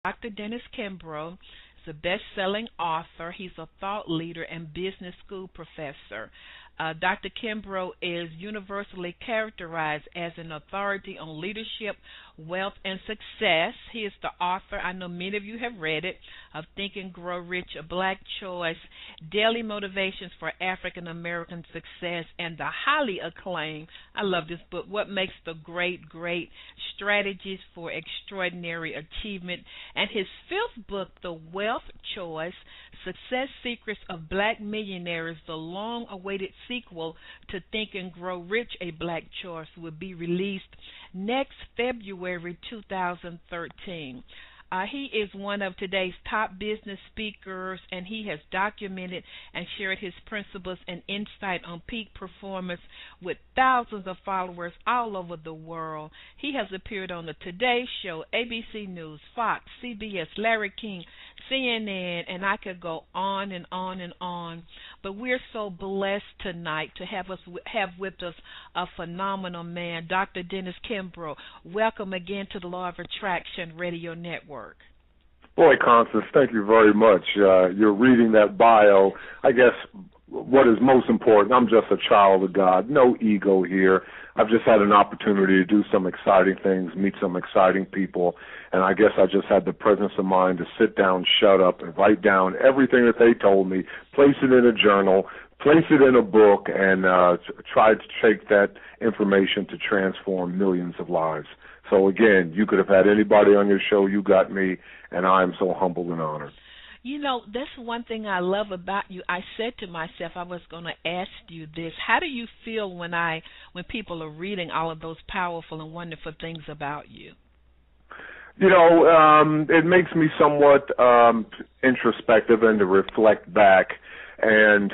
Dr. Dennis Kimbro is a best-selling author. He's a thought leader and business school professor. Dr. Kimbro is universally characterized as an authority on leadership, wealth, and success. He is the author, I know many of you have read it, of Think and Grow Rich, A Black Choice, Daily Motivations for African American Success, and the highly acclaimed, I love this book, What Makes the Great Great, Strategies for Extraordinary Achievement, and his fifth book, The Wealth Choice, Success Secrets of Black Millionaires, the long-awaited sequel to Think and Grow Rich, A Black Choice, will be released next February 2013. He is one of today's top business speakers, and he has documented and shared his principles and insight on peak performance with thousands of followers all over the world. He has appeared on the Today Show, ABC News, Fox, CBS, Larry King, CNN, and I could go on and on and on. But we're so blessed tonight to have with us a phenomenal man, Dr. Dennis Kimbro. Welcome again to the Law of Attraction Radio Network. Boy, Constance, thank you very much. You're reading that bio. I guess what is most important, I'm just a child of God, no ego here. I've just had an opportunity to do some exciting things, meet some exciting people, and I guess I just had the presence of mind to sit down, shut up, and write down everything that they told me, place it in a journal, place it in a book, and try to take that information to transform millions of lives. So, again, you could have had anybody on your show. You got me, and I am so humbled and honored. You know, that's one thing I love about you. I said to myself I was going to ask you this. How do you feel when people are reading all of those powerful and wonderful things about you? You know, it makes me somewhat introspective and to reflect back. And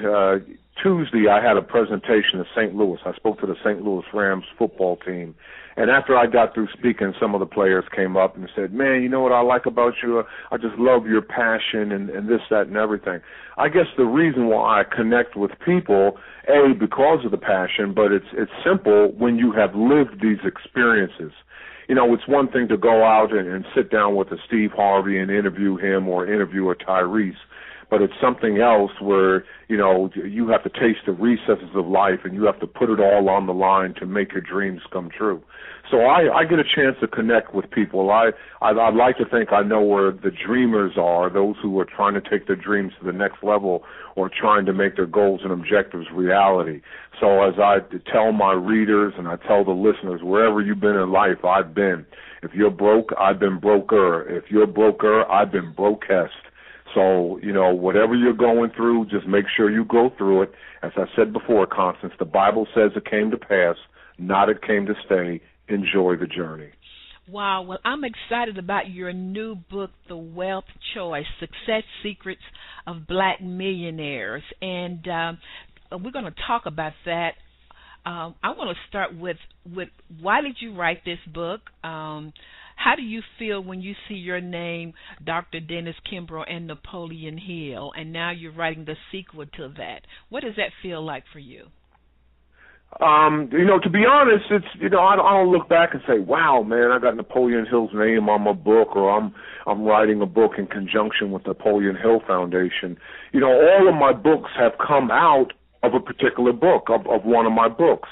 Tuesday I had a presentation in St. Louis. I spoke to the St. Louis Rams football team. And after I got through speaking, some of the players came up and said, man, you know what I like about you? I just love your passion and this, that, and everything. I guess the reason why I connect with people, A, because of the passion, but it's simple when you have lived these experiences. You know, it's one thing to go out and sit down with a Steve Harvey and interview him or interview a Tyrese. But it's something else where, you know, you have to taste the recesses of life and you have to put it all on the line to make your dreams come true. So I get a chance to connect with people. I'd like to think I know where the dreamers are, those who are trying to take their dreams to the next level or trying to make their goals and objectives reality. So as I tell my readers and I tell the listeners, wherever you've been in life, I've been. If you're broke, I've been broker. If you're broker, I've been brokest. So, you know, whatever you're going through, just make sure you go through it. As I said before, Constance, the Bible says it came to pass, not it came to stay. Enjoy the journey. Wow. Well, I'm excited about your new book, The Wealth Choice, Success Secrets of Black Millionaires. And we're going to talk about that. I want to start with why did you write this book? How do you feel when you see your name, Dr. Dennis Kimbro and Napoleon Hill, and now you're writing the sequel to that? What does that feel like for you? You know, to be honest, it's, you know, I don't look back and say, wow, man, I got Napoleon Hill's name on my book, or I'm writing a book in conjunction with Napoleon Hill Foundation. You know, all of my books have come out of a particular book, of one of my books.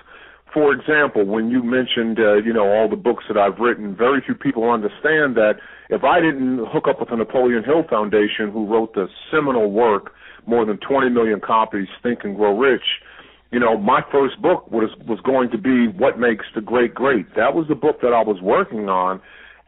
For example, when you mentioned, you know, all the books that I've written, very few people understand that if I didn't hook up with the Napoleon Hill Foundation, who wrote the seminal work, more than 20 million copies, Think and Grow Rich, you know, my first book was going to be What Makes the Great Great. That was the book that I was working on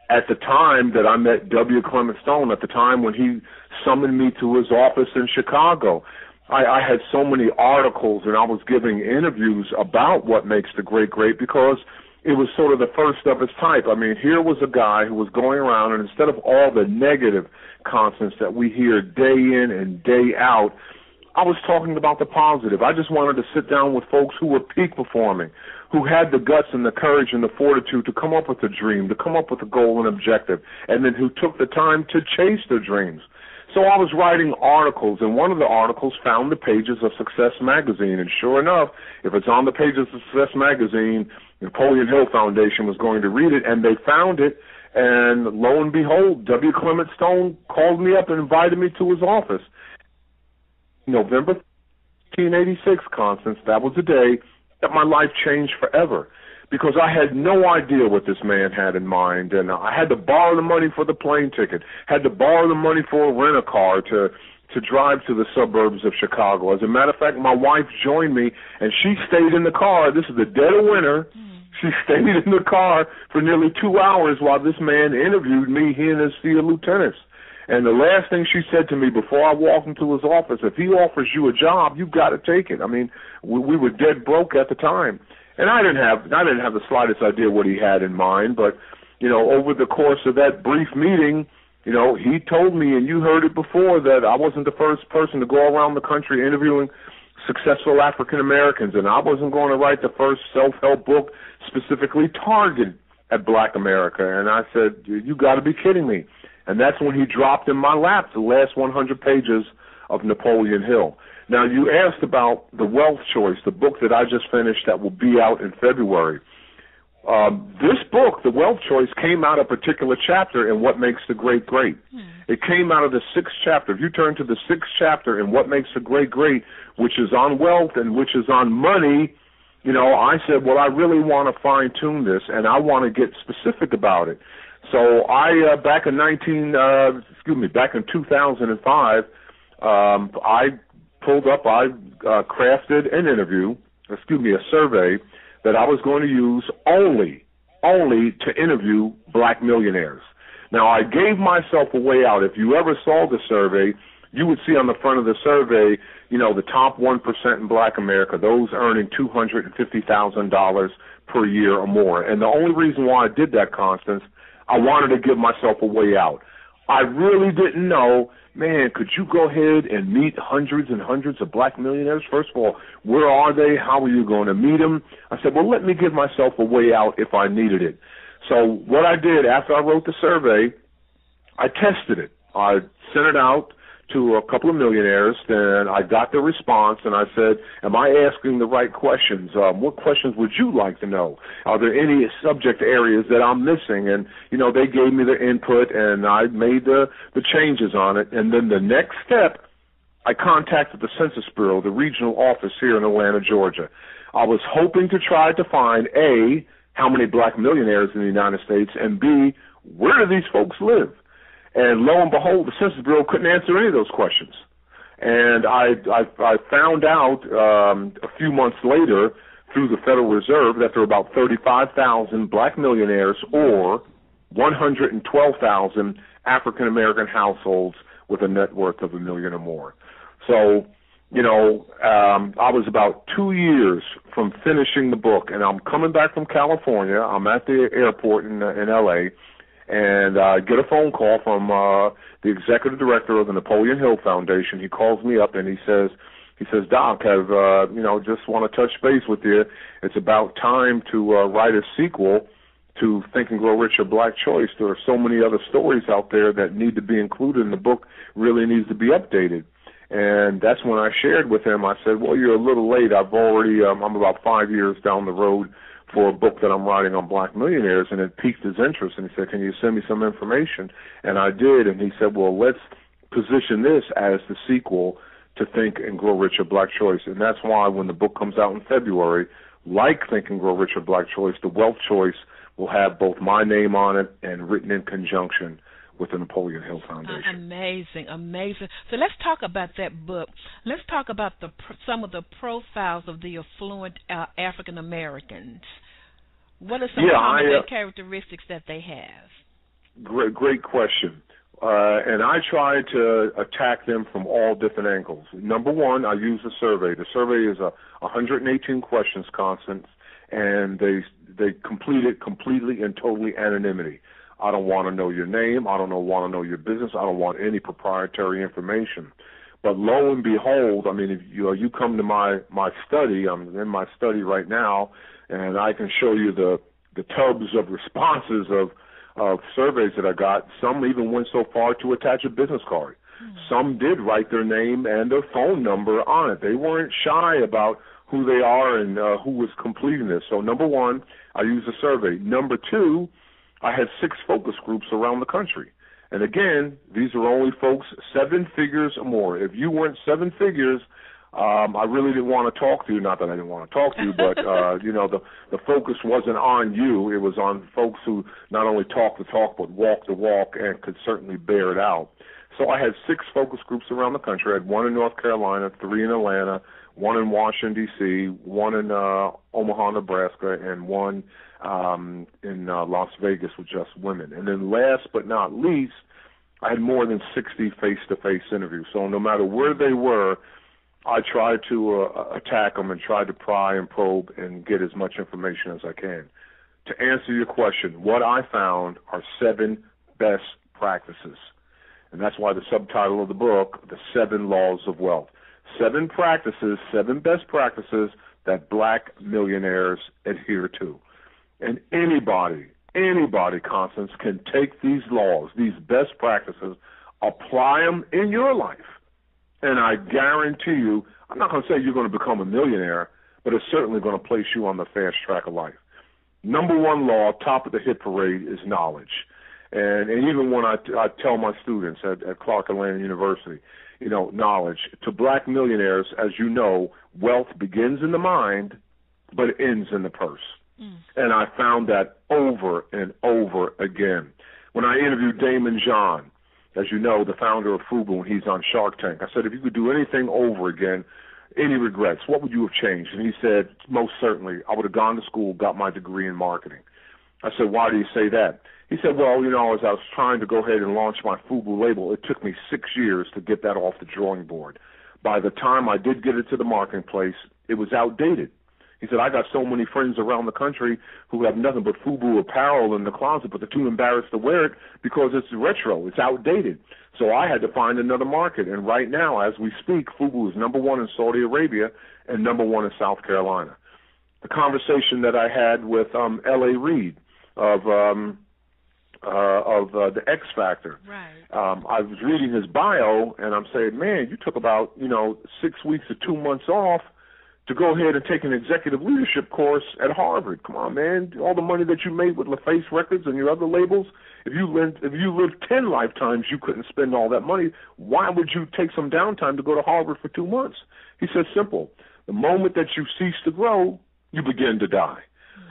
at the time that I met W. Clement Stone, at the time when he summoned me to his office in Chicago. I had so many articles and I was giving interviews about what makes the great great because it was sort of the first of its type. I mean, here was a guy who was going around, and instead of all the negative constants that we hear day in and day out, I was talking about the positive. I just wanted to sit down with folks who were peak performing, who had the guts and the courage and the fortitude to come up with a dream, to come up with a goal and objective, and then who took the time to chase their dreams. So I was writing articles, and one of the articles found the pages of Success Magazine. And sure enough, if it's on the pages of Success Magazine, Napoleon Hill Foundation was going to read it, and they found it. And lo and behold, W. Clement Stone called me up and invited me to his office. November 1986, Constance, that was the day that my life changed forever, because I had no idea what this man had in mind, and I had to borrow the money for the plane ticket, had to borrow the money for a rent-a-car to drive to the suburbs of Chicago. As a matter of fact, my wife joined me, and she stayed in the car. This is the dead of winter. She stayed in the car for nearly 2 hours while this man interviewed me, he and his SEAL lieutenants. And the last thing she said to me before I walked into his office, if he offers you a job, you've got to take it. I mean, we were dead broke at the time. And I didn't have the slightest idea what he had in mind, but, you know, over the course of that brief meeting, you know, he told me, and you heard it before, that I wasn't the first person to go around the country interviewing successful African Americans, and I wasn't going to write the first self-help book specifically targeted at Black America. And I said, you got to be kidding me. And that's when he dropped in my lap the last 100 pages of Napoleon Hill. Now, you asked about The Wealth Choice, the book that I just finished that will be out in February. This book, The Wealth Choice, came out of a particular chapter in What Makes the Great Great. It came out of the 6th chapter. If you turn to the 6th chapter in What Makes the Great Great, which is on wealth and which is on money, you know, I said, well, I really want to fine-tune this, and I want to get specific about it. So I, back in 2005, I pulled up, I crafted an a survey that I was going to use only to interview Black millionaires. Now, I gave myself a way out. If you ever saw the survey, you would see on the front of the survey, you know, the top 1% in Black America, those earning $250,000 per year or more. And the only reason why I did that, Constance, I wanted to give myself a way out. I really didn't know, man, could you go ahead and meet hundreds and hundreds of Black millionaires? First of all, where are they? How are you going to meet them? I said, well, let me give myself a way out if I needed it. So what I did after I wrote the survey, I tested it. I sent it out to a couple of millionaires, and I got the response, and I said, am I asking the right questions? What questions would you like to know? Are there any subject areas that I'm missing? And, you know, they gave me their input, and I made the changes on it. And then the next step, I contacted the Census Bureau, the regional office here in Atlanta, Georgia. I was hoping to try to find, A, how many Black millionaires in the United States, and B, where do these folks live? And lo and behold, the Census Bureau couldn't answer any of those questions. And I found out a few months later through the Federal Reserve that there were about 35,000 Black millionaires or 112,000 African-American households with a net worth of $1 million or more. So, you know, I was about 2 years from finishing the book, and I'm coming back from California. I'm at the airport in L.A., and I get a phone call from the executive director of the Napoleon Hill Foundation. He calls me up and he says, Doc, I've just want to touch base with you. It's about time to write a sequel to Think and Grow Rich or Black Choice. There are so many other stories out there that need to be included, and the book really needs to be updated. And that's when I shared with him. I said, well, you're a little late. I'm about 5 years down the road for a book that I'm writing on Black millionaires, and it piqued his interest. And he said, can you send me some information? And I did. And he said, well, let's position this as the sequel to Think and Grow Rich or Black Choice. And that's why when the book comes out in February, like Think and Grow Rich or Black Choice, The Wealth Choice will have both my name on it and written in conjunction with the Napoleon Hill Foundation. Amazing. So let's talk about that book. Let's talk about some of the profiles of the affluent African Americans. What are some common characteristics that they have? Great question. And I try to attack them from all different angles. Number one, I use a survey. The survey is 118 questions, Constance, and they complete it completely and totally anonymity. I don't want to know your name. I don't want to know your business. I don't want any proprietary information. But lo and behold, I mean, if you come to my study, I'm in my study right now, and I can show you the tubs of responses of surveys that I got. Some even went so far to attach a business card. Some did write their name and their phone number on it. They weren't shy about who they are and who was completing this. So number one, I use a survey. Number two, I had 6 focus groups around the country. And again, these are only folks 7 figures or more. If you weren't 7 figures, I really didn't want to talk to you. Not that I didn't want to talk to you, but you know, the focus wasn't on you. It was on folks who not only talk the talk but walk the walk and could certainly bear it out. So I had 6 focus groups around the country. I had 1 in North Carolina, 3 in Atlanta, 1 in Washington, D.C., 1 in Omaha, Nebraska, and 1 in Las Vegas with just women. And then last but not least, I had more than 60 face-to-face interviews. So no matter where they were, I tried to attack them and try to pry and probe and get as much information as I can. To answer your question, what I found are 7 best practices. And that's why the subtitle of the book, The 7 Laws of Wealth. 7 practices, 7 best practices that black millionaires adhere to. And anybody, Constance, can take these laws, these best practices, apply them in your life. And I guarantee you, I'm not going to say you're going to become a millionaire, but it's certainly going to place you on the fast track of life. Number 1 law, top of the hit parade, is knowledge. And even when I tell my students at Clark Atlanta University, you know, knowledge. To black millionaires, as you know, wealth begins in the mind, but it ends in the purse. And I found that over and over again. When I interviewed Damon John, as you know, the founder of FUBU, and he's on Shark Tank, I said, if you could do anything over again, any regrets, what would you have changed? And he said, most certainly, I would have gone to school, got my degree in marketing. I said, why do you say that? He said, well, you know, as I was trying to go ahead and launch my FUBU label, it took me 6 years to get that off the drawing board. By the time I did get it to the marketplace, it was outdated. He said, I got so many friends around the country who have nothing but FUBU apparel in the closet, but they're too embarrassed to wear it because it's retro, it's outdated. So I had to find another market. And right now, as we speak, FUBU is number 1 in Saudi Arabia and number 1 in South Carolina. The conversation that I had with L.A. Reid of the X Factor. Right. I was reading his bio, and I'm saying, man, you took about 6 weeks or 2 months off to go ahead and take an executive leadership course at Harvard. Come on, man! All the money that you made with LaFace Records and your other labels, if you lived 10 lifetimes, you couldn't spend all that money. Why would you take some downtime to go to Harvard for 2 months? He said, simple. The moment that you cease to grow, you begin to die.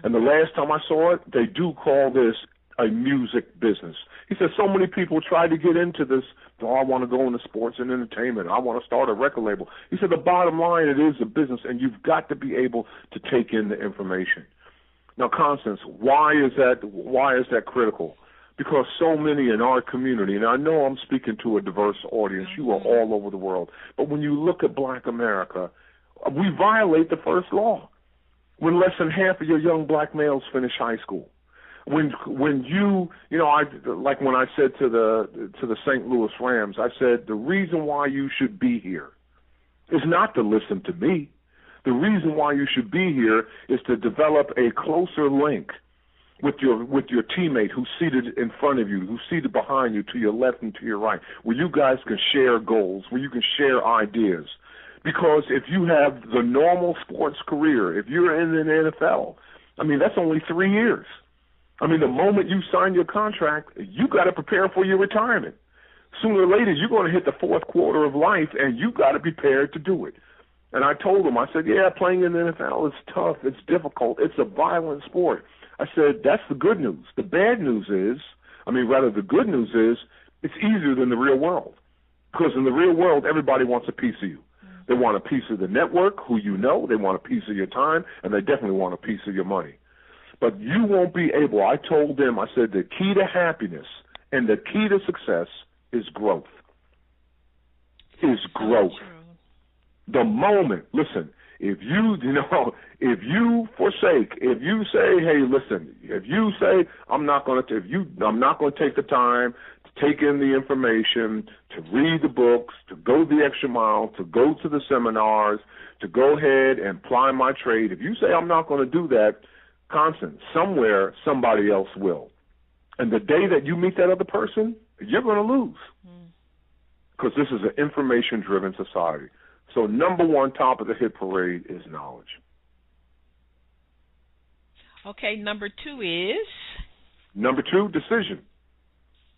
And the last time I saw it, they do call this a music business. He said so many people try to get into this. Oh, I want to go into sports and entertainment. I want to start a record label. He said the bottom line, it is a business, and you've got to be able to take in the information. Now, Constance, why is that critical? Because so many in our community, and I know I'm speaking to a diverse audience. You are all over the world. But when you look at black America, we violate the first law. When less than half of your young black males finish high school. When I like when I said to the St. Louis Rams, I said the reason why you should be here is not to listen to me. The reason why you should be here is to develop a closer link with your teammate who's seated in front of you, who's seated behind you, to your left and to your right, where you guys can share goals, where you can share ideas. Because if you have the normal sports career, if you're in the NFL, I mean, that's only 3 years. I mean, the moment you sign your contract, you got to prepare for your retirement. Sooner or later, you're going to hit the fourth quarter of life, and you got to be prepared to do it. And I told him, I said, yeah, playing in the NFL is tough. It's difficult. It's a violent sport. I said, that's the good news. The bad news is, the good news is it's easier than the real world. Because in the real world, everybody wants a piece of you. They want a piece of the network, who you know. They want a piece of your time, and they definitely want a piece of your money. But you won't be able, I told them, I said, the key to happiness and the key to success is growth. The moment, listen, if you say, hey, listen, if you say, I'm not going to take the time to take in the information, to read the books, to go the extra mile, to go to the seminars, to go ahead and apply my trade, if you say I'm not going to do that, Constant, somewhere somebody else will. And the day that you meet that other person, you're going to lose. Because this is an information-driven society. So number 1, top of the hit parade is knowledge. Okay, number 2 is? Number two, decision.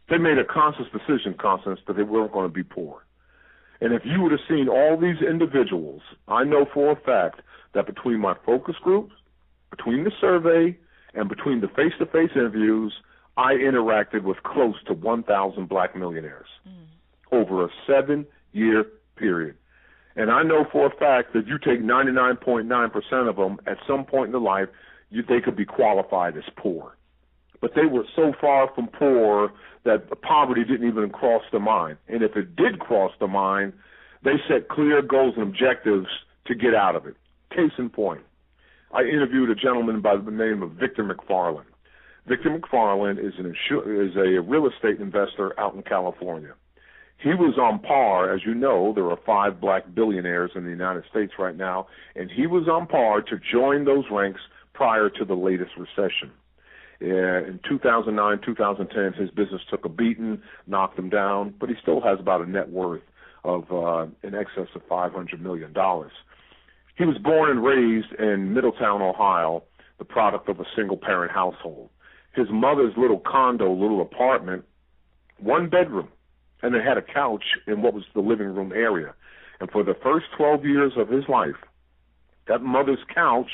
They made a conscious decision, Constance, that they weren't going to be poor. And if you would have seen all these individuals, I know for a fact that between my focus groups, between the survey, and between the face-to-face interviews, I interacted with close to 1,000 black millionaires over a 7-year period. And I know for a fact that you take 99.9% of them, at some point in their life, they could be qualified as poor. But they were so far from poor that poverty didn't even cross their mind. And if it did cross their mind, they set clear goals and objectives to get out of it. Case in point, I interviewed a gentleman by the name of Victor McFarland. Victor McFarland is a real estate investor out in California. He was on par, as you know, there are 5 black billionaires in the United States right now, and he was on par to join those ranks prior to the latest recession. In 2009, 2010, his business took a beating, knocked him down, but he still has about a net worth of in excess of $500 million. He was born and raised in Middletown, Ohio, the product of a single-parent household. His mother's little condo, little apartment, 1 bedroom, and it had a couch in what was the living room area. And for the first 12 years of his life, that mother's couch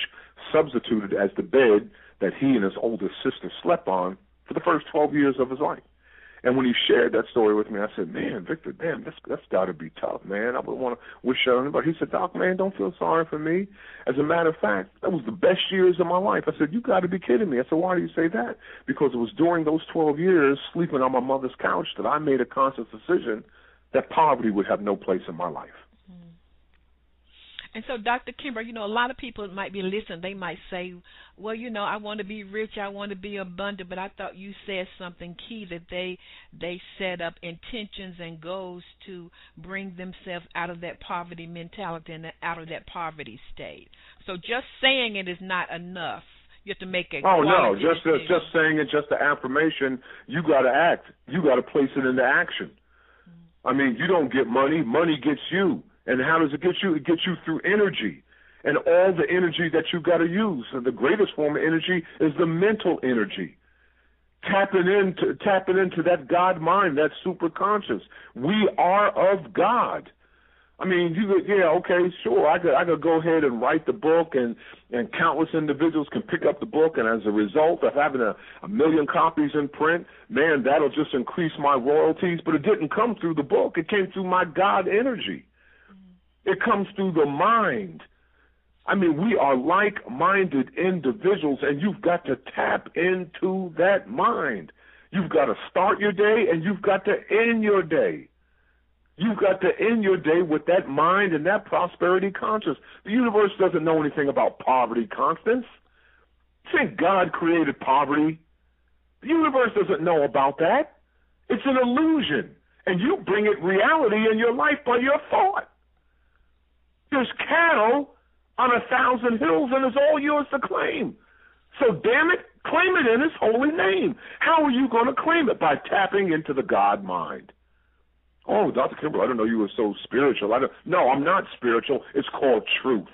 substituted as the bed that he and his oldest sister slept on for the first 12 years of his life. And when he shared that story with me, I said, man, Victor, damn, that's got to be tough, man. I wouldn't want to wish that on anybody. He said, Doc, man, don't feel sorry for me. As a matter of fact, that was the best years of my life. I said, you got to be kidding me. I said, why do you say that? Because it was during those 12 years sleeping on my mother's couch that I made a conscious decision that poverty would have no place in my life. And so, Dr. Kimbro, a lot of people might be listening. They might say, well, I want to be rich, I want to be abundant, but I thought you said something key, that they set up intentions and goals to bring themselves out of that poverty mentality and out of that poverty state. So just saying it is not enough. You have to make it. Oh, no, just saying it, just the affirmation, you got to act. You got to place it into action. I mean, you don't get money. Money gets you. And how does it get you? It gets you through energy and all the energy that you got to use. And the greatest form of energy is the mental energy. Tapping into that God mind, that super conscious. We are of God. I mean, okay, sure. I could go ahead and write the book, and countless individuals can pick up the book, and as a result of having a million copies in print, man, that'll just increase my royalties. But it didn't come through the book. It came through my God energy. It comes through the mind. I mean, we are like-minded individuals, and you've got to tap into that mind. You've got to start your day, and you've got to end your day. You've got to end your day with that mind and that prosperity conscious. The universe doesn't know anything about poverty, Constance. You think God created poverty? The universe doesn't know about that. It's an illusion, and you bring it reality in your life by your thought. There's cattle on 1,000 hills, and it's all yours to claim. So, damn it, claim it in His holy name. How are you going to claim it? By tapping into the God mind. Oh, Dr. Kimbro, I didn't know you were so spiritual. No, I'm not spiritual. It's called truth.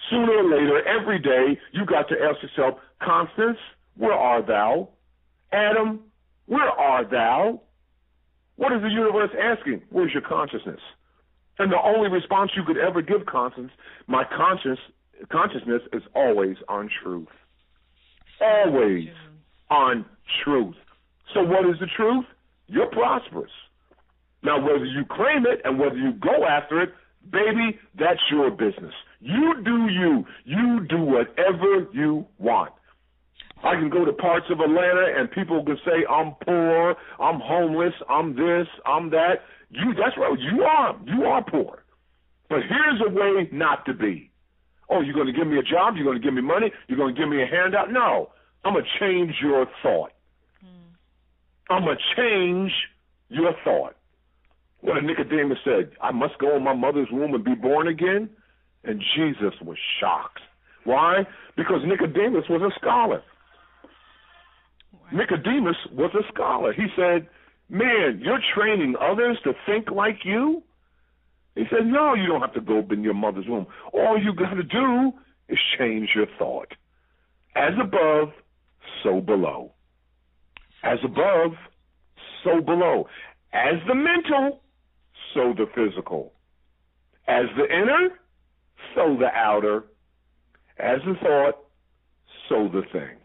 Sooner or later, every day, you got to ask yourself, Constance, where art thou? Adam, where art thou? What is the universe asking? Where's your consciousness? And the only response you could ever give, Constance, my consciousness is always on truth. Always on truth. So what is the truth? You're prosperous. Now, whether you claim it and whether you go after it, baby, that's your business. You do you. You do whatever you want. I can go to parts of Atlanta and people can say, I'm poor, I'm homeless, I'm this, I'm that. That's right, you are poor. But here's a way not to be. Oh, you're going to give me a job, you're going to give me money, you're going to give me a handout? No, I'm going to change your thought. I'm going to change your thought. What Nicodemus said, I must go in my mother's womb and be born again? And Jesus was shocked. Why? Because Nicodemus was a scholar. Nicodemus was a scholar. He said, man, you're training others to think like you? He said, no, you don't have to go in your mother's womb. All you got to do is change your thought. As above, so below. As above, so below. As the mental, so the physical. As the inner, so the outer. As the thought, so the thing.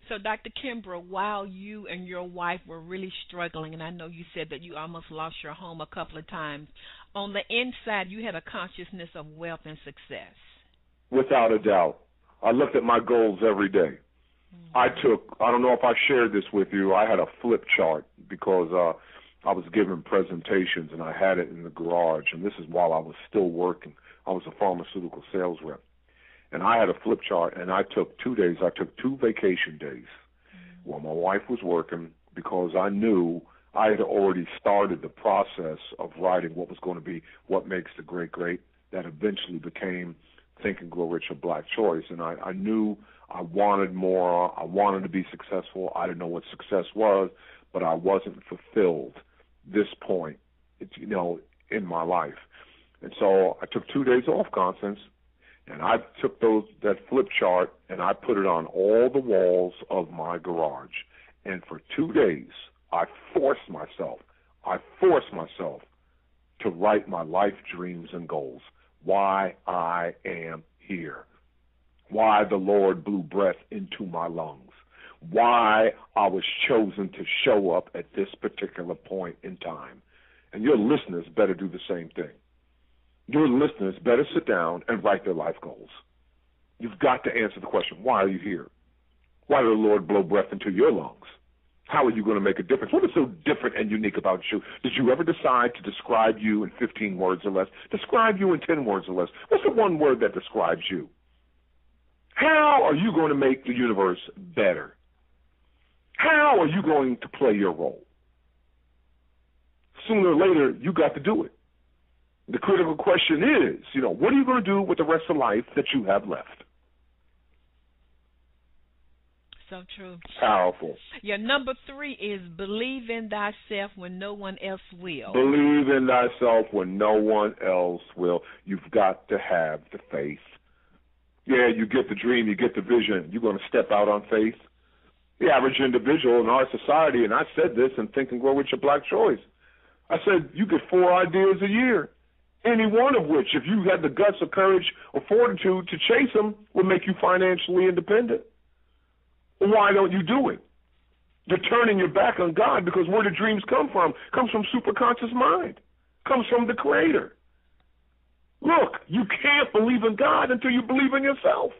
So, Dr. Kimbro, while you and your wife were really struggling, and I know you said that you almost lost your home a couple of times, on the inside you had a consciousness of wealth and success. Without a doubt. I looked at my goals every day. I don't know if I shared this with you, I had a flip chart because I was giving presentations and I had it in the garage, and this is while I was still working. I was a pharmaceutical sales rep. And I had a flip chart, and I took 2 days. I took 2 vacation days while my wife was working because I knew I had already started the process of writing what was going to be What Makes the Great Great, that eventually became Think and Grow Rich, A Black Choice. And I knew I wanted more. I wanted to be successful. I didn't know what success was, but I wasn't fulfilled this point, in my life. And so I took 2 days off, Constance. And I took that flip chart and I put it on all the walls of my garage. And for 2 days, I forced myself to write my life dreams and goals. Why I am here. Why the Lord blew breath into my lungs. Why I was chosen to show up at this particular point in time. And your listeners better do the same thing. Your listeners better sit down and write their life goals. You've got to answer the question, why are you here? Why did the Lord blow breath into your lungs? How are you going to make a difference? What is so different and unique about you? Did you ever decide to describe you in 15 words or less? Describe you in 10 words or less. What's the one word that describes you? How are you going to make the universe better? How are you going to play your role? Sooner or later, you got to do it. The critical question is, what are you going to do with the rest of life that you have left? So true. Powerful. Your number 3 is believe in thyself when no one else will. Believe in thyself when no one else will. You've got to have the faith. Yeah, you get the dream, you get the vision. You're going to step out on faith. The average individual in our society, and I said this in Think and Grow Rich, A Black Choice, I said you get 4 ideas a year. Any one of which, if you had the guts or courage or fortitude to chase them, would make you financially independent. Why don't you do it? You're turning your back on God because where do dreams come from? Comes from superconscious mind. Comes from the Creator. Look, you can't believe in God until you believe in yourself.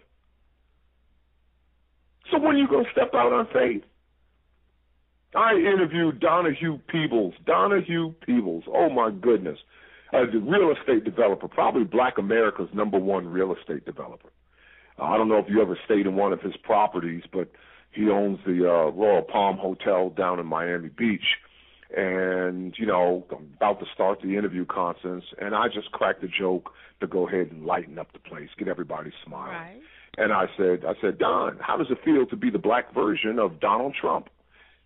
So when are you going to step out on faith? I interviewed Donahue Peebles. Oh, my goodness. The real estate developer, probably Black America's #1 real estate developer. I don't know if you ever stayed in one of his properties, but he owns the Royal Palm Hotel down in Miami Beach. And, I'm about to start the interview, Constance, and I just cracked a joke to go ahead and lighten up the place, get everybody smiling. Right. And I said, Don, how does it feel to be the black version of Donald Trump?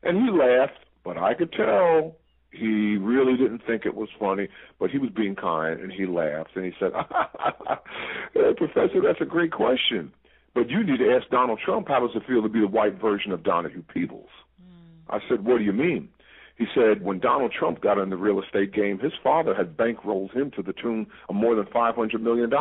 And he laughed, but I could tell he really didn't think it was funny, but he was being kind, and he laughed, and he said, Professor, that's a great question, but you need to ask Donald Trump how does it feel to be the white version of Donahue Peebles. I said, what do you mean? He said, when Donald Trump got in the real estate game, his father had bankrolled him to the tune of more than $500 million.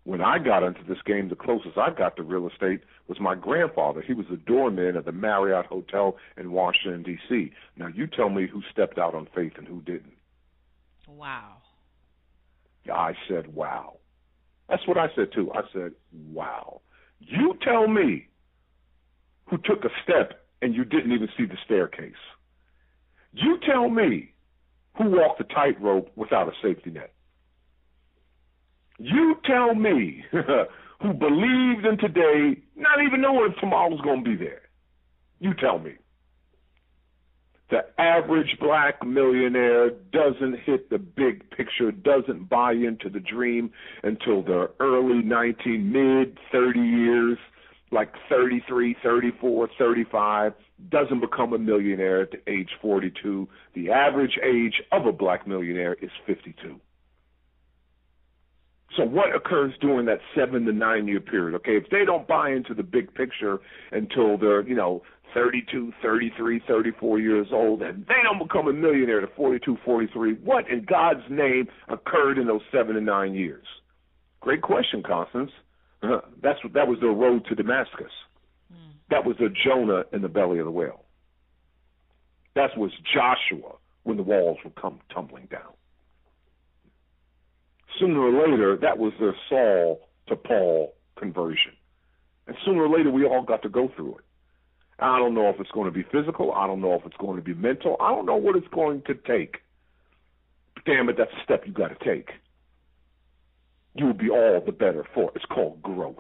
When I got into this game, the closest I got to real estate was my grandfather. He was the doorman at the Marriott Hotel in Washington, D.C. Now, you tell me who stepped out on faith and who didn't. Wow. I said, wow. That's what I said, too. I said, wow. You tell me who took a step and you didn't even see the staircase. You tell me who walked the tightrope without a safety net. You tell me who believed in today, not even knowing if tomorrow's going to be there. You tell me. The average black millionaire doesn't hit the big picture, doesn't buy into the dream until the early mid-30 years, like 33, 34, 35, doesn't become a millionaire at the age 42. The average age of a black millionaire is 52. So what occurs during that 7 to 9 year period? Okay, if they don't buy into the big picture until they're, 32, 33, 34 years old, and they don't become a millionaire to 42, 43, what in God's name occurred in those 7 to 9 years? Great question, Constance. That was the road to Damascus. That was the Jonah in the belly of the whale. That was Joshua when the walls would come tumbling down. Sooner or later, that was the Saul to Paul conversion. And sooner or later, we all got to go through it. I don't know if it's going to be physical. I don't know if it's going to be mental. I don't know what it's going to take. But damn it, that's a step you got to take. You will be all the better for it. It's called growth.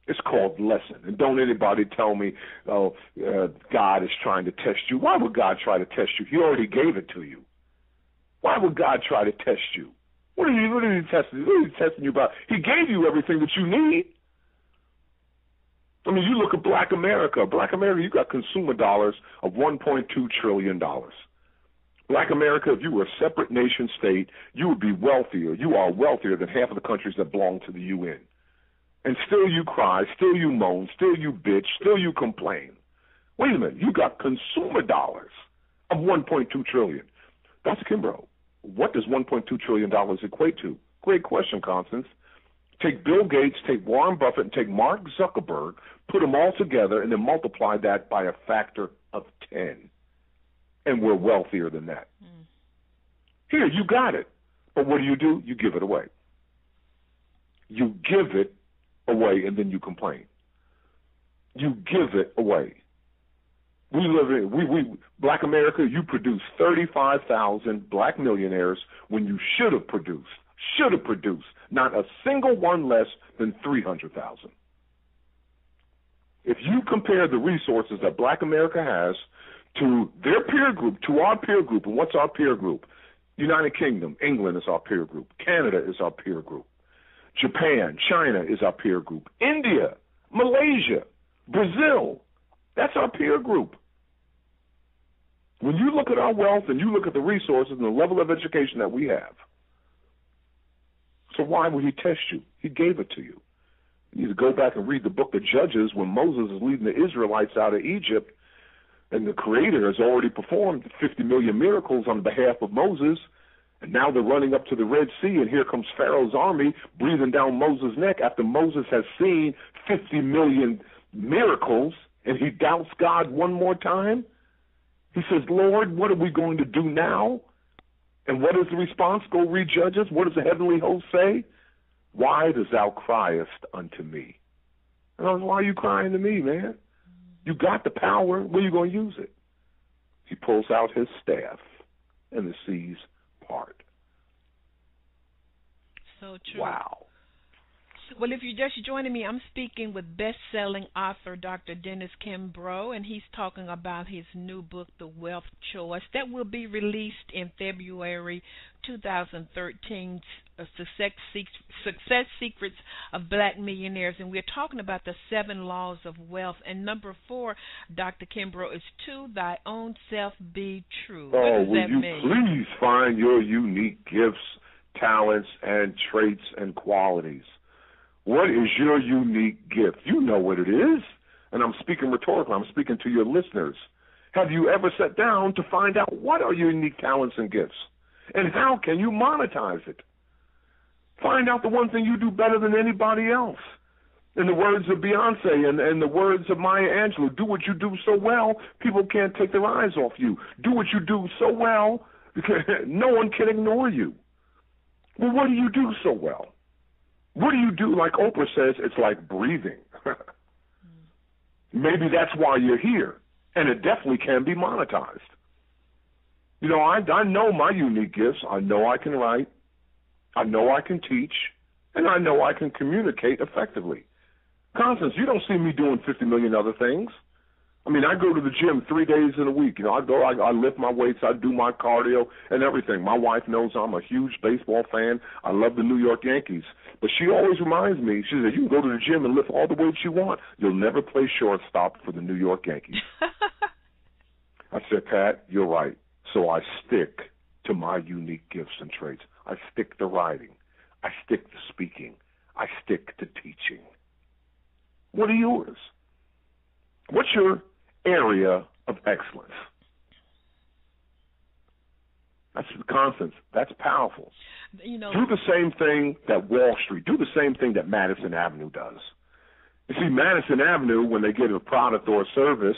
It's called lesson. And don't anybody tell me, God is trying to test you. Why would God try to test you? He already gave it to you. Why would God try to test you? What are you testing you about? He gave you everything that you need. I mean, you look at Black America. Black America, you got consumer dollars of $1.2 trillion. Black America, if you were a separate nation state, you would be wealthier. You are wealthier than half of the countries that belong to the UN. And still you cry, still you moan, still you bitch, still you complain. Wait a minute, you got consumer dollars of $1.2 trillion. Dr. Kimbro, what does $1.2 trillion equate to? Great question, Constance. Take Bill Gates, take Warren Buffett, and take Mark Zuckerberg, put them all together, and then multiply that by a factor of 10. And we're wealthier than that. Here, you got it. But what do? You give it away. You give it away, and then you complain. You give it away. We live in Black America. You produce 35,000 black millionaires when you should have produced not a single one less than 300,000. If you compare the resources that Black America has to their peer group, to our peer group, and what's our peer group? United Kingdom, England is our peer group. Canada is our peer group. Japan, China is our peer group. India, Malaysia, Brazil, that's our peer group. When you look at our wealth and you look at the resources and the level of education that we have, so why would he test you? He gave it to you. You need to go back and read the book of Judges when Moses is leading the Israelites out of Egypt, and the Creator has already performed 50 million miracles on behalf of Moses, and now they're running up to the Red Sea, and here comes Pharaoh's army breathing down Moses' neck after Moses has seen 50 million miracles, and he doubts God one more time. He says, Lord, what are we going to do now? And what is the response? Go read Judges. What does the heavenly host say? Why does thou criest unto me? And I was, why are you crying to me, man? You got the power. Where are you going to use it? He pulls out his staff, and the seas part. So true. Wow. Well, if you're just joining me, I'm speaking with best-selling author Dr. Dennis Kimbro, and he's talking about his new book, The Wealth Choice, that will be released in February 2013, Success Secrets of Black Millionaires, and we're talking about the 7 laws of wealth. And number 4, Dr. Kimbro, is to thy own self be true. What does that mean? Please find your unique gifts, talents, and traits and qualities. What is your unique gift? You know what it is. And I'm speaking rhetorically. I'm speaking to your listeners. Have you ever sat down to find out what are your unique talents and gifts? And how can you monetize it? Find out the one thing you do better than anybody else. In the words of Beyonce and the words of Maya Angelou, do what you do so well, people can't take their eyes off you. Do what you do so well, because no one can ignore you. Well, what do you do so well? What do you do? Like Oprah says, it's like breathing. Maybe that's why you're here, and it definitely can be monetized. You know, I know my unique gifts. I know I can write. I know I can teach, and I know I can communicate effectively. Constance, you don't see me doing 50 million other things. I mean, I go to the gym 3 days in a week. You know, I lift my weights, I do my cardio and everything. My wife knows I'm a huge baseball fan. I love the New York Yankees. But she always reminds me, she says, you can go to the gym and lift all the weights you want. You'll never play shortstop for the New York Yankees. I said, Pat, you're right. So I stick to my unique gifts and traits. I stick to writing. I stick to speaking. I stick to teaching. What are yours? What's your area of excellence? That's the constants. That's powerful. You know, Do the same thing that Wall Street, do the same thing that Madison Avenue does. You see, Madison Avenue, when they get a product or a service,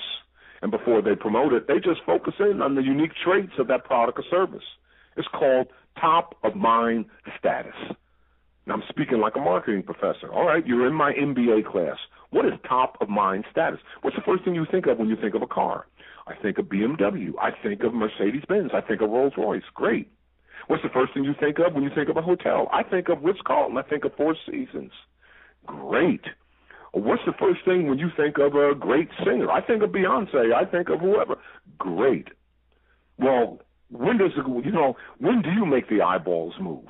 and before they promote it, they just focus in on the unique traits of that product or service. It's called top of mind status. Now, I'm speaking like a marketing professor. All right, you're in my MBA class. What is top of mind status? What's the first thing you think of when you think of a car? I think of BMW. I think of Mercedes-Benz. I think of Rolls-Royce. Great. What's the first thing you think of when you think of a hotel? I think of Ritz-Carlton. I think of Four Seasons. Great. What's the first thing when you think of a great singer? I think of Beyonce. I think of whoever. Great. Well, when do you make the eyeballs move?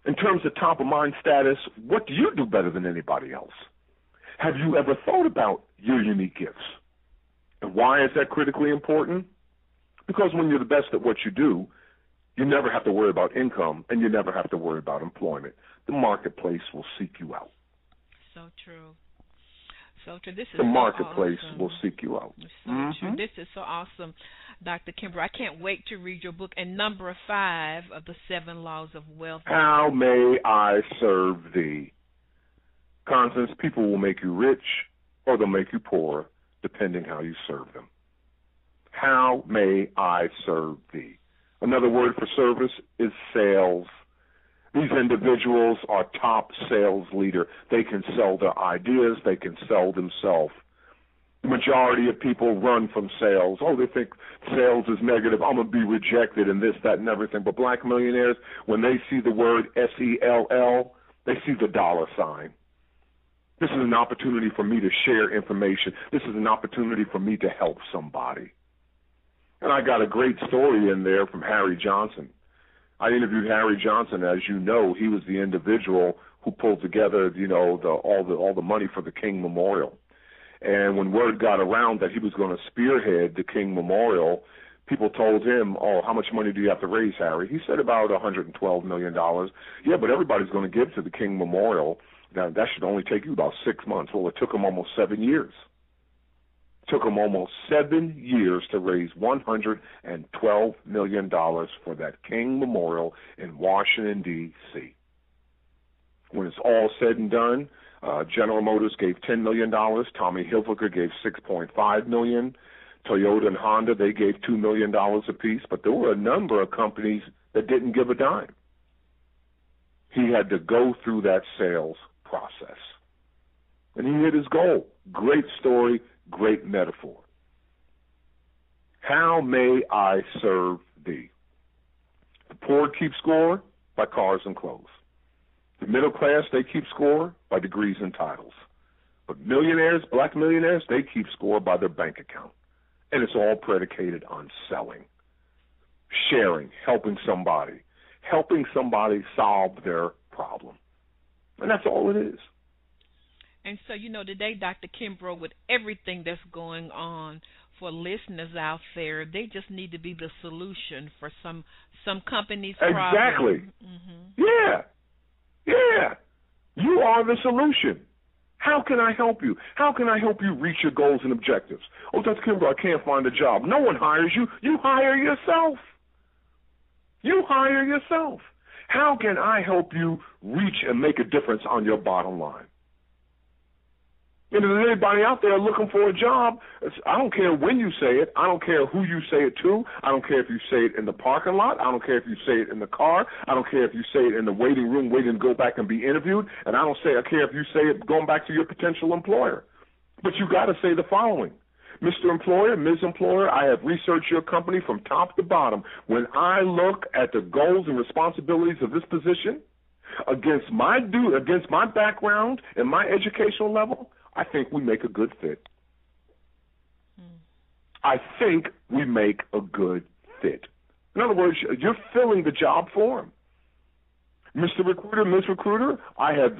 In terms of top of mind status, what do you do better than anybody else? Have you ever thought about your unique gifts? And why is that critically important? Because when you're the best at what you do, you never have to worry about income and you never have to worry about employment. The marketplace will seek you out. So true. So true. This is the marketplace so awesome. Will seek you out. So true. This is so awesome, Dr. Kimbro. I can't wait to read your book. And number 5 of the 7 Laws of Wealth. How may I serve thee? Constance, people will make you rich or they'll make you poor, depending how you serve them. How may I serve thee? Another word for service is sales. These individuals are top sales leader. They can sell their ideas. They can sell themselves. The majority of people run from sales. Oh, they think sales is negative. I'm going to be rejected and this, that, and everything. But black millionaires, when they see the word SELL, they see the dollar sign. This is an opportunity for me to share information. This is an opportunity for me to help somebody. And I got a great story in there from Harry Johnson. I interviewed Harry Johnson. As you know, he was the individual who pulled together, all the money for the King Memorial. And when word got around that he was going to spearhead the King Memorial, people told him, "Oh, how much money do you have to raise, Harry?" He said about $112 million. Yeah, but everybody's going to give to the King Memorial. Now, that should only take you about 6 months. Well, it took him almost 7 years. It took him almost 7 years to raise $112 million for that King Memorial in Washington, D.C. When it's all said and done, General Motors gave $10 million. Tommy Hilfiger gave $6.5 million. Toyota and Honda, they gave $2 million apiece. But there were a number of companies that didn't give a dime. He had to go through that sales process. And he hit his goal. Great story, great metaphor. How may I serve thee? The poor keep score by cars and clothes. The middle class, they keep score by degrees and titles. But millionaires, black millionaires, they keep score by their bank account. And it's all predicated on selling, sharing, helping somebody solve their problem. And that's all it is. And so, today, Dr. Kimbro, with everything that's going on for listeners out there, they just need to be the solution for some companies' problem. Exactly. Mm-hmm. Yeah. You are the solution. How can I help you? How can I help you reach your goals and objectives? Oh, Dr. Kimbro, I can't find a job. No one hires you. You hire yourself. You hire yourself. How can I help you reach and make a difference on your bottom line? And if there's anybody out there looking for a job, I don't care when you say it. I don't care who you say it to. I don't care if you say it in the parking lot. I don't care if you say it in the car. I don't care if you say it in the waiting room waiting to go back and be interviewed. And I care if you say it going back to your potential employer. But you got to say the following. Mr. Employer, Ms. Employer, I have researched your company from top to bottom. When I look at the goals and responsibilities of this position against my background and my educational level, I think we make a good fit. I think we make a good fit. In other words, you're filling the job for him. Mr. Recruiter, Ms. Recruiter, I have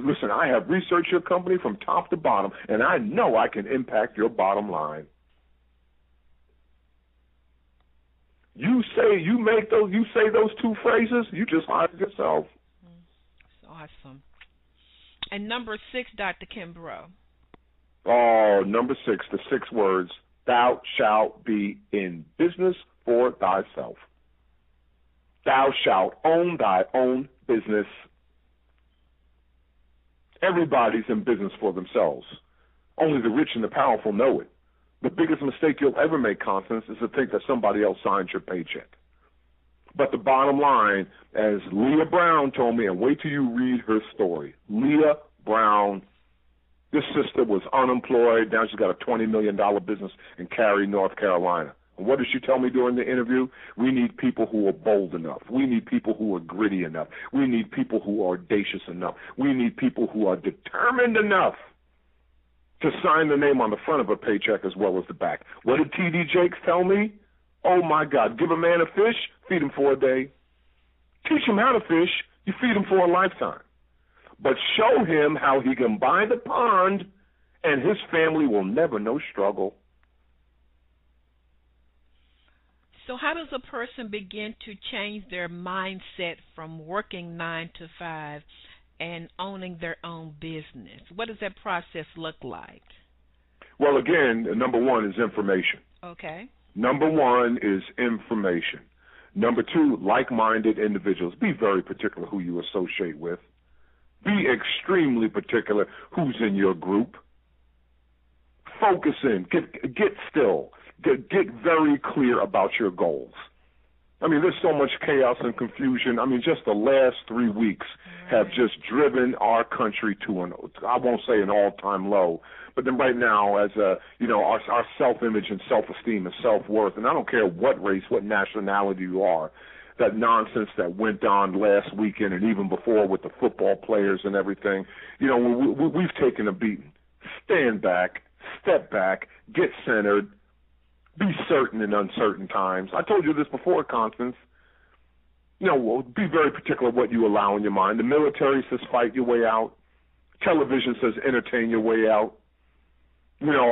researched your company from top to bottom, and I know I can impact your bottom line. You say those two phrases, you just hired yourself. Awesome. And number 6, Dr. Kimbro. Oh, number 6, the 6 words, thou shalt be in business for thyself. Thou shalt own thy own business. Everybody's in business for themselves. Only the rich and the powerful know it. The biggest mistake you'll ever make, Constance, is to think that somebody else signs your paycheck. But the bottom line, as Leah Brown told me, and wait till you read her story. Leah Brown, this sister was unemployed. Now she's got a $20 million business in Cary, North Carolina. And what did she tell me during the interview? We need people who are bold enough. We need people who are gritty enough. We need people who are audacious enough. We need people who are determined enough to sign the name on the front of a paycheck as well as the back. What did T.D. Jakes tell me? Oh, my God, give a man a fish, feed him for a day. Teach him how to fish, you feed him for a lifetime. But show him how he can buy the pond, and his family will never know struggle. So how does a person begin to change their mindset from working 9 to 5 and owning their own business? What does that process look like? Well, again, number 1 is information. Okay. Number 1 is information. Number 2, like-minded individuals. Be very particular who you associate with. Be extremely particular who's in your group. Focus in. Get still. Get very clear about your goals. I mean, there's so much chaos and confusion. I mean, just the last 3 weeks have just driven our country to I won't say an all-time low, but then right now, as our self-image and self-esteem and self-worth, and I don't care what race, what nationality you are, that nonsense that went on last weekend and even before with the football players and everything, we've taken a beating. Stand back, step back, get centered, be certain in uncertain times. I told you this before, Constance. Be very particular what you allow in your mind. The military says fight your way out. Television says entertain your way out.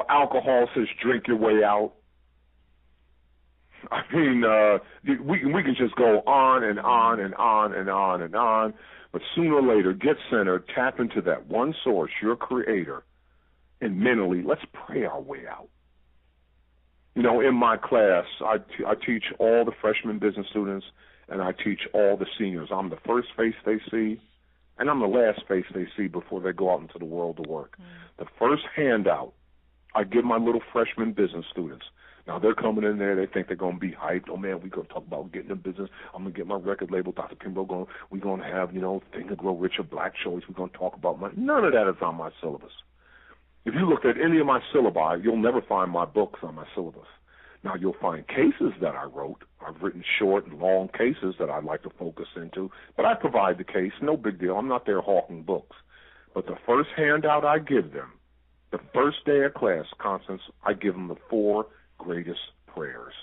Alcohol says drink your way out. I mean, we can just go on and on and on and on and on, but sooner or later, get centered, tap into that one source, your creator, and mentally, let's pray our way out. In my class, I teach all the freshman business students, and I teach all the seniors. I'm the first face they see, and I'm the last face they see before they go out into the world to work. The first handout I give my little freshman business students. Now, they're coming in there. They think they're going to be hyped. Oh, man, we're going to talk about getting in business. I'm going to get my record label. Dr. Kimbro, we're going to have, Think and Grow Richer, Black Choice. We're going to talk about money. None of that is on my syllabus. If you looked at any of my syllabi, you'll never find my books on my syllabus. Now, you'll find cases that I wrote. I've written short and long cases that I'd like to focus into, but I provide the case. No big deal. I'm not there hawking books. But the first handout I give them, the first day of class, Constance, I give them the 4 greatest prayers.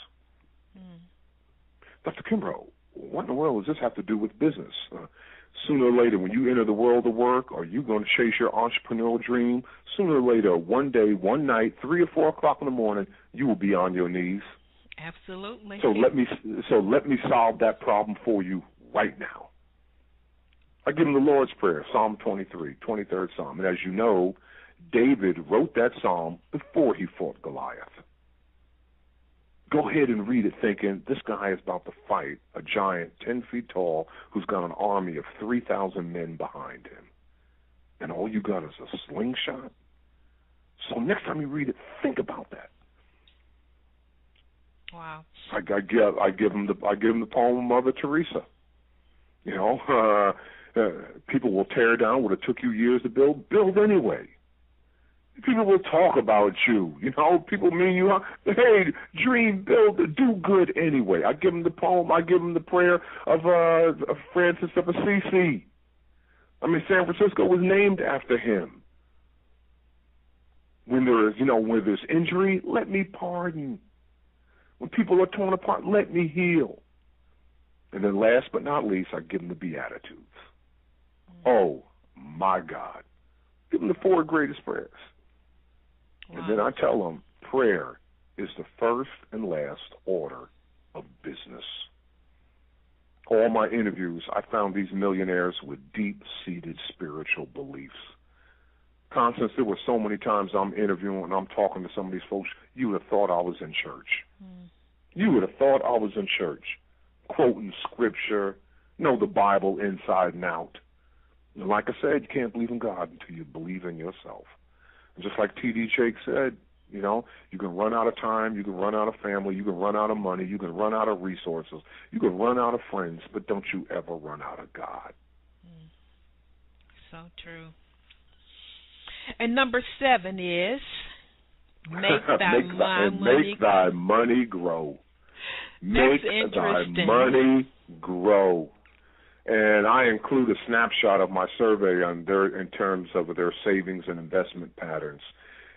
Dr. Kimbro, what in the world does this have to do with business? Sooner or later, when you enter the world of work, are you going to chase your entrepreneurial dream? Sooner or later, one day, one night, 3 or 4 o'clock in the morning, you will be on your knees. Absolutely. So let me solve that problem for you right now. I give him the Lord's Prayer, Psalm 23, 23rd Psalm. And as you know, David wrote that psalm before he fought Goliath. Go ahead and read it thinking, this guy is about to fight a giant 10 feet tall who's got an army of 3,000 men behind him. And all you got is a slingshot? So next time you read it, think about that. Wow. I give him the poem of Mother Teresa. People will tear down what it took you years to build. Build anyway. People will talk about you. People mean you. Hey, dream, build, do good anyway. I give them the poem. I give them the prayer of Francis of Assisi. I mean, San Francisco was named after him. When there's injury, let me pardon. When people are torn apart, let me heal. And then last but not least, I give them the Beatitudes. Oh, my God. Give them the 4 greatest prayers. Wow. And then I tell them, prayer is the first and last order of business. all my interviews, I found these millionaires with deep-seated spiritual beliefs. Constance, there were so many times I'm interviewing and I'm talking to some of these folks, you would have thought I was in church. You would have thought I was in church, quoting scripture, know the Bible inside and out. And like I said, you can't believe in God until you believe in yourself. And just like T.D. Jakes said, you know, you can run out of time, you can run out of family, you can run out of money, you can run out of resources, you can run out of friends, but don't you ever run out of God. So true. And number 7 is make thy money grow. That's Make interesting. thy money grow. And I include a snapshot of my survey on in terms of their savings and investment patterns.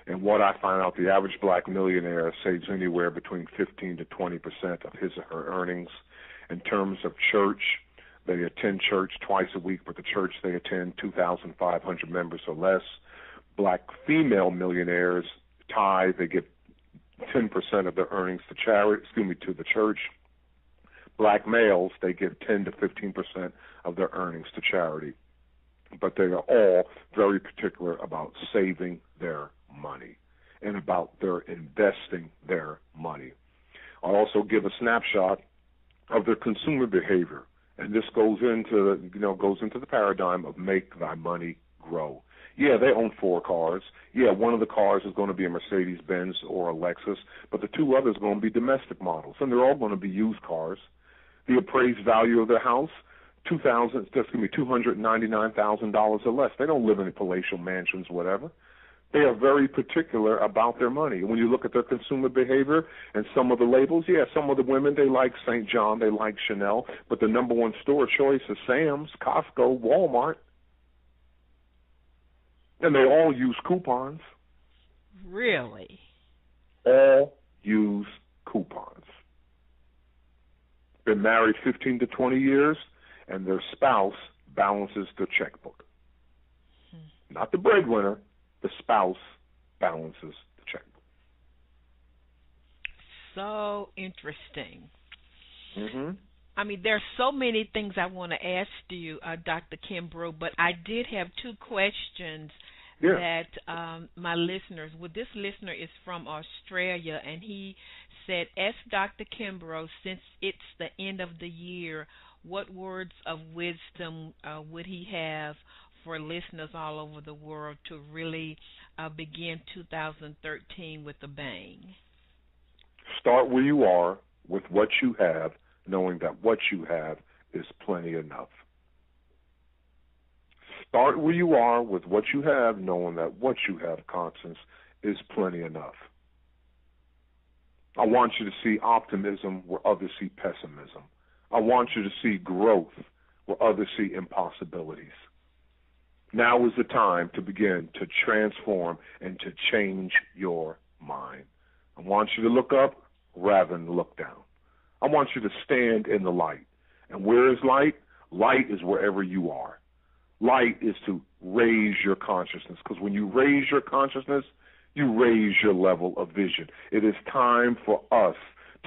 And what I find out, the average black millionaire saves anywhere between 15 to 20% of his or her earnings. In terms of church, they attend church twice a week, but the church they attend, 2,500 members or less. Black female millionaires tithe, they give 10% of their earnings to to the church. Black males, they give 10 to 15% of their earnings to charity. But they are all very particular about saving their money and about their investing their money. I also give a snapshot of their consumer behavior, and this goes into the paradigm of make thy money grow. Yeah, they own 4 cars. Yeah, one of the cars is going to be a Mercedes-Benz or a Lexus, but the 2 others are going to be domestic models, and they're all going to be used cars. The appraised value of their house, $299,000 or less. They don't live in palatial mansions, whatever. They are very particular about their money. When you look at their consumer behavior and some of the labels, yeah, some of the women, they like St. John, they like Chanel, but the number one store choice is Sam's, Costco, Walmart. And they all use coupons. Really? All use coupons. Been married 15 to 20 years, and their spouse balances the checkbook. Not the breadwinner, the spouse balances the checkbook. So interesting. Mm-hmm. I mean, there are so many things I want to ask you, Dr. Kimbro, but I did have 2 questions that my listeners, this listener is from Australia, and he said, ask Dr. Kimbro, since it's the end of the year, what words of wisdom would he have for listeners all over the world to really begin 2013 with a bang? Start where you are with what you have, knowing that what you have is plenty enough. Start where you are with what you have, knowing that what you have, Constance, is plenty enough. I want you to see optimism where others see pessimism. I want you to see growth where others see impossibilities. Now is the time to begin to transform and to change your mind. I want you to look up rather than look down. I want you to stand in the light. And where is light? Light is wherever you are. Light is to raise your consciousness, because when you raise your consciousness, you raise your level of vision. It is time for us,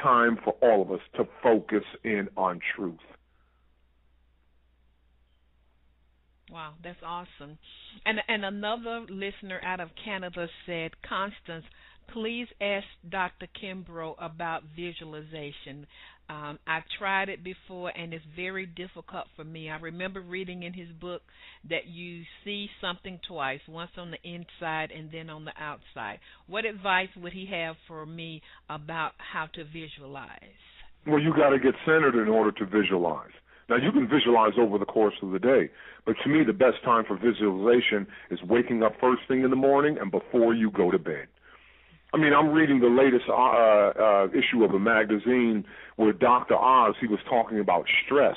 time for all of us to focus in on truth. Wow, that's awesome. And another listener out of Canada said, Constance, please ask Dr. Kimbro about visualization. I've tried it before, and it's very difficult for me. I remember reading in his book that you see something twice, once on the inside and then on the outside. What advice would he have for me about how to visualize? Well, you got to get centered in order to visualize. Now, you can visualize over the course of the day, but to me, the best time for visualization is waking up first thing in the morning and before you go to bed. I mean, I'm reading the latest issue of a magazine where Dr. Oz, he was talking about stress.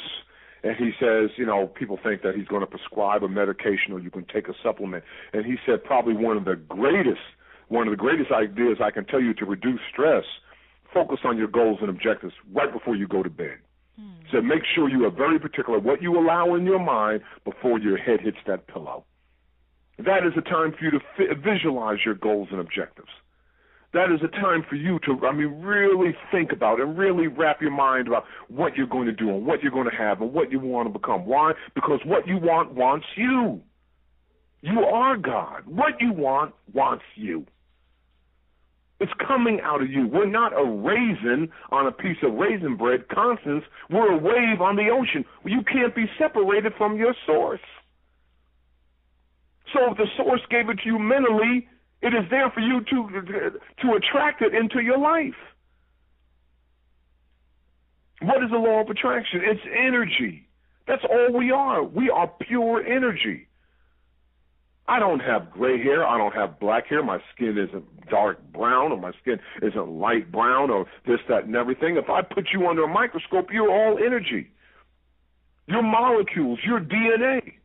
And he says, you know, people think that he's going to prescribe a medication or you can take a supplement. And he said probably one of the greatest ideas I can tell you to reduce stress, focus on your goals and objectives right before you go to bed. So make sure you are very particular what you allow in your mind before your head hits that pillow. That is a time for you to visualize your goals and objectives. That is a time for you to, really think about and really wrap your mind about what you're going to do and what you're going to have and what you want to become. Why? Because what you want wants you. You are God. What you want wants you. It's coming out of you. We're not a raisin on a piece of raisin bread, Constance. We're a wave on the ocean. You can't be separated from your source. So if the source gave it to you mentally, it is there for you to attract it into your life. What is the law of attraction? It's energy. That's all we are. We are pure energy. I don't have gray hair. I don't have black hair. My skin isn't dark brown, or my skin isn't light brown, or this, that, and everything. If I put you under a microscope, you're all energy. Your molecules, your DNA.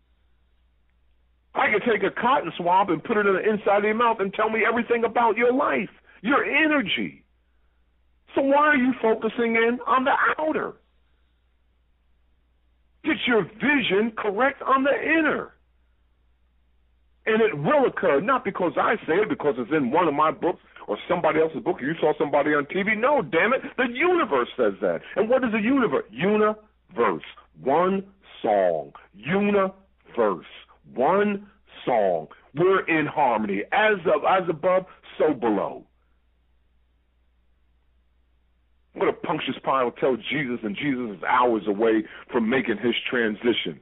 I could take a cotton swab and put it in the inside of your mouth and tell me everything about your life, your energy. So why are you focusing in on the outer? Get your vision correct on the inner. And it will occur, not because I say it, because it's in one of my books or somebody else's book, or you saw somebody on TV. No, damn it, the universe says that. And what is a universe? Universe. One song. Universe. One song. We're in harmony. As above, so below. What a Pontius Pilate tell Jesus, and Jesus is hours away from making his transition.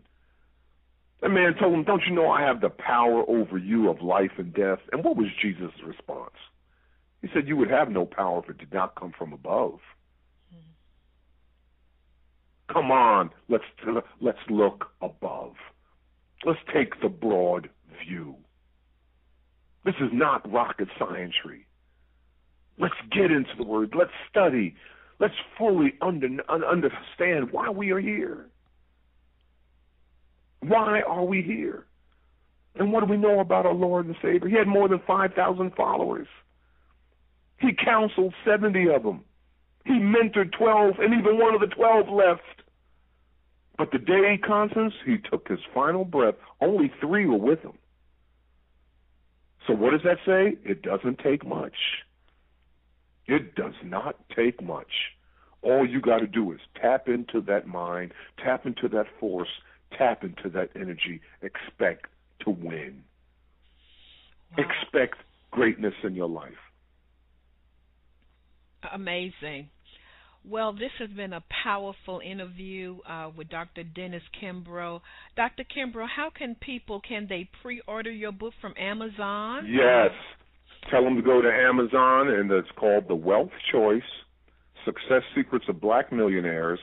That man told him, don't you know I have the power over you of life and death? And what was Jesus' response? He said, you would have no power if it did not come from above. Come on, let's look above. Let's take the broad view. This is not rocket science-y. Let's get into the Word. Let's study. Let's fully understand why we are here. Why are we here? And what do we know about our Lord and Savior? He had more than 5,000 followers. He counseled 70 of them. He mentored 12, and even one of the 12 left. But the day, Constance, he took his final breath, only 3 were with him. So what does that say? It doesn't take much. It does not take much. All you got to do is tap into that mind, tap into that force, tap into that energy. Expect to win. Wow. Expect greatness in your life. Amazing. Well, this has been a powerful interview with Dr. Dennis Kimbro. Dr. Kimbro, how can they pre-order your book from Amazon? Yes. Tell them to go to Amazon, and it's called The Wealth Choice, Success Secrets of Black Millionaires.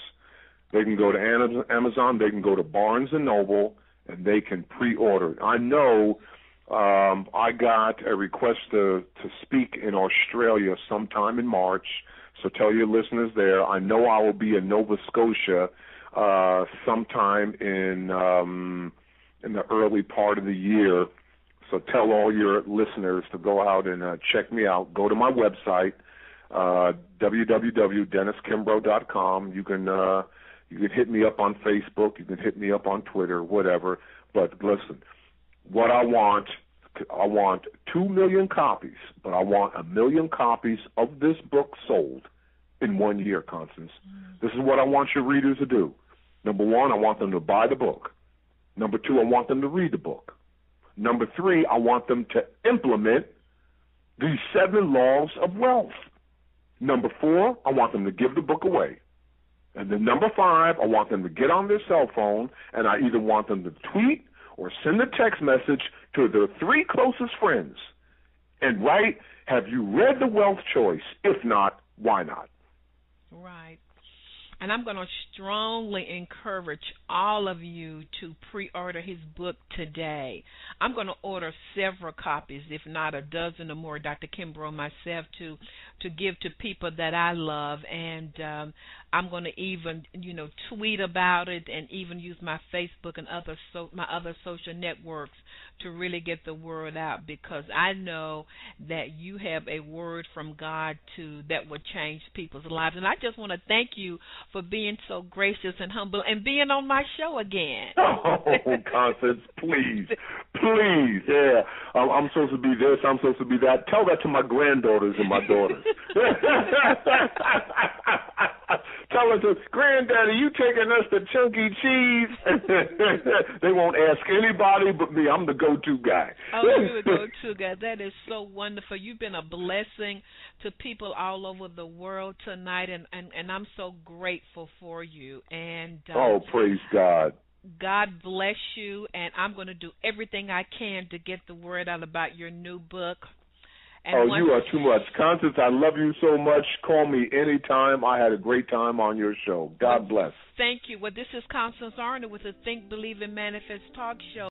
They can go to Amazon, they can go to Barnes & Noble, and they can pre-order. I know I got a request to speak in Australia sometime in March, so tell your listeners there. I know I will be in Nova Scotia sometime in the early part of the year. So tell all your listeners to go out and check me out. Go to my website, www.denniskimbro.com. You can hit me up on Facebook. You can hit me up on Twitter, whatever. But listen, what I want 2 million copies, but I want 1 million copies of this book sold in 1 year, Constance. This is what I want your readers to do. Number 1, I want them to buy the book. Number 2, I want them to read the book. Number 3, I want them to implement these 7 laws of wealth. Number 4, I want them to give the book away. And then number 5, I want them to get on their cell phone, and I either want them to tweet or send a text message to their 3 closest friends and write, have you read The Wealth Choice? If not, why not? Right. And I'm going to strongly encourage all of you to pre-order his book today. I'm going to order several copies, if not a dozen or more, Dr. Kimbro, myself, to give to people that I love. And I'm going to even, tweet about it and even use my Facebook and my other social networks to really get the word out, because I know that you have a word from God that will change people's lives. And I just want to thank you for being so gracious and humble and being on my show again. Oh, Constance, please Please, yeah. I'm supposed to be this. I'm supposed to be that. Tell that to my granddaughters and my daughters. Tell them to, Granddaddy, you taking us to Chuck E. Cheese? They won't ask anybody but me. I'm the go-to guy. Oh, you're the go-to guy. That is so wonderful. You've been a blessing to people all over the world tonight, and I'm so grateful for you. And oh, praise God. God bless you, and I'm going to do everything I can to get the word out about your new book. And you are too much. Constance, I love you so much. Call me anytime. I had a great time on your show. God bless. Thank you. Well, this is Constance Arnold with the Think, Believe, and Manifest talk show.